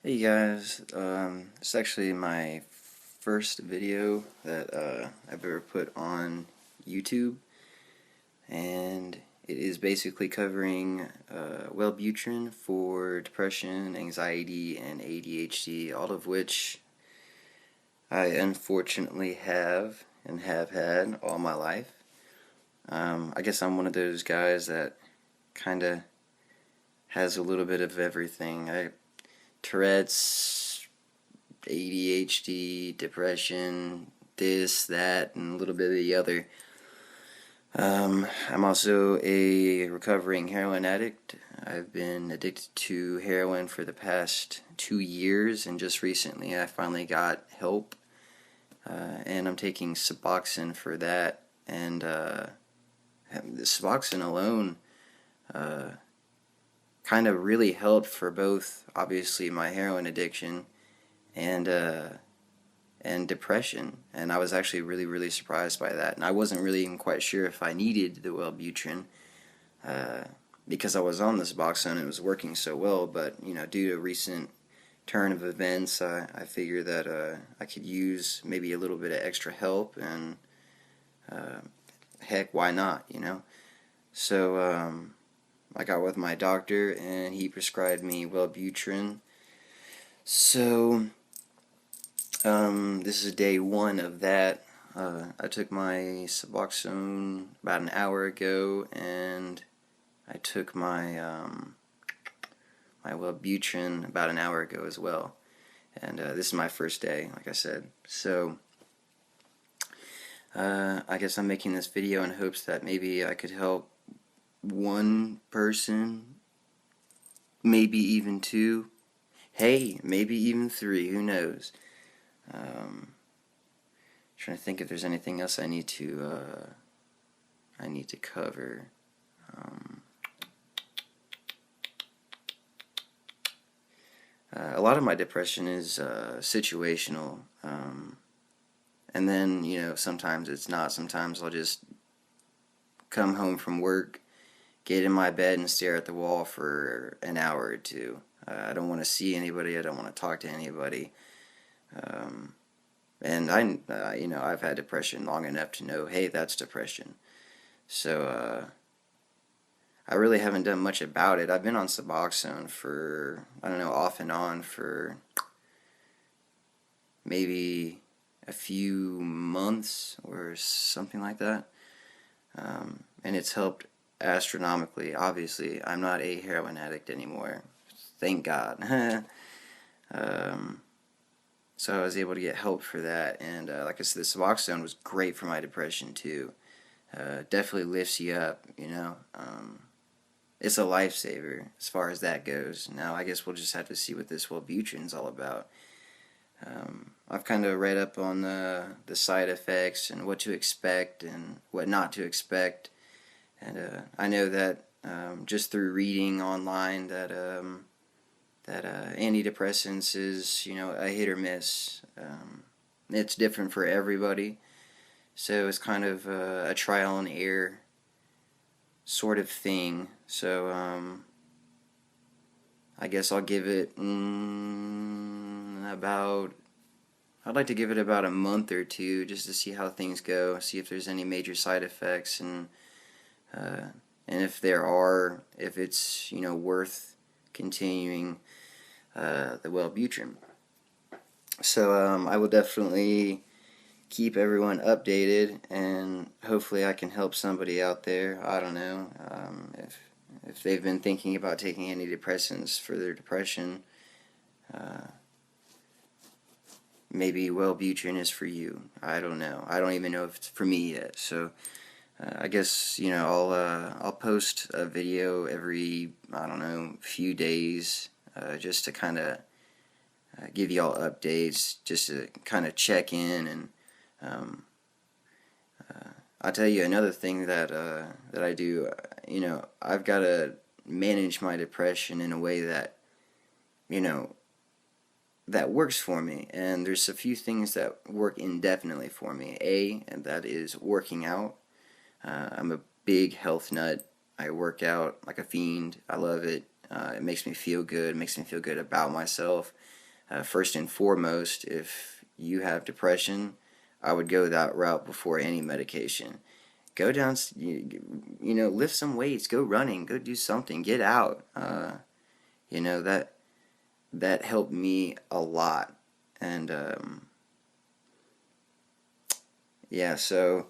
Hey guys, it's actually my first video that I've ever put on YouTube, and it is basically covering Wellbutrin for depression, anxiety, and ADHD, all of which I unfortunately have and have had all my life. I guess I'm one of those guys that kind of has a little bit of everything. Tourette's, ADHD, depression, this, that, and a little bit of the other. I'm also a recovering heroin addict. I've been addicted to heroin for the past 2 years, and just recently I finally got help, and I'm taking Suboxone for that. And the Suboxone alone kind of really helped for both, obviously, my heroin addiction and depression, and I was actually really surprised by that. And I wasn't really even quite sure if I needed the Wellbutrin uh, because I was on this Suboxone and it was working so well. But due to a recent turn of events, I figured that I could use maybe a little bit of extra help, and uh, heck, why not? So I got with my doctor, and he prescribed me Wellbutrin. So this is day one of that. I took my Suboxone about an hour ago, and I took my Wellbutrin about an hour ago as well. And this is my first day, like I said. So I guess I'm making this video in hopes that maybe I could help one person, maybe even two. Hey, maybe even three. Who knows? Trying to think if there's anything else I need to cover. A lot of my depression is situational, and then sometimes it's not. Sometimes I'll just come home from work, get in my bed, and stare at the wall for an hour or two. I don't want to see anybody. I don't want to talk to anybody. And I've had depression long enough to know, hey, that's depression. So I really haven't done much about it. I've been on Suboxone for, I don't know, off and on for maybe a few months or something like that. And it's helped astronomically. Obviously, I'm not a heroin addict anymore. Thank God. So I was able to get help for that. And like I said, the Suboxone was great for my depression too. Definitely lifts you up. It's a lifesaver as far as that goes. Now, I guess we'll just have to see what this Wellbutrin's all about. I've kind of read up on the side effects and what to expect and what not to expect. And I know that just through reading online that antidepressants is, a hit or miss. It's different for everybody. So it's kind of a trial and error sort of thing. So I guess I'll give it I'd like to give it about a month or two just to see how things go, see if there's any major side effects, and if there are, if it's worth continuing the Wellbutrin. So I will definitely keep everyone updated, and hopefully I can help somebody out there. I don't know if they've been thinking about taking antidepressants for their depression. Maybe Wellbutrin is for you. I don't know. I don't even know if it's for me yet. So I guess I'll post a video every, I don't know, few days, just to kind of give y'all updates, just to kind of check in. And I'll tell you another thing that I do. I've got to manage my depression in a way that that works for me. And there's a few things that work indefinitely for me. And that is working out. I'm a big health nut. I work out like a fiend. I love it. It makes me feel good. It makes me feel good about myself. First and foremost, if you have depression, I would go that route before any medication. Go down, lift some weights, go running, go do something, get out. That helped me a lot. And yeah, so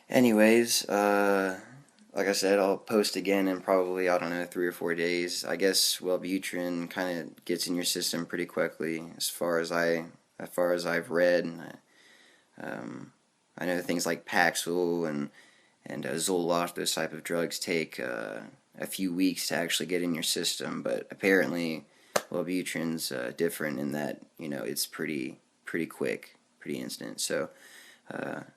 anyways, like I said, I'll post again in probably, I don't know, 3 or 4 days. I guess Wellbutrin kind of gets in your system pretty quickly, as far as I've read. I know things like Paxil and Zoloft, those type of drugs take a few weeks to actually get in your system, but apparently Wellbutrin's different in that it's pretty quick, pretty instant. So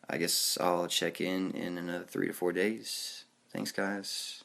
I guess I'll check in another 3 to 4 days. Thanks, guys.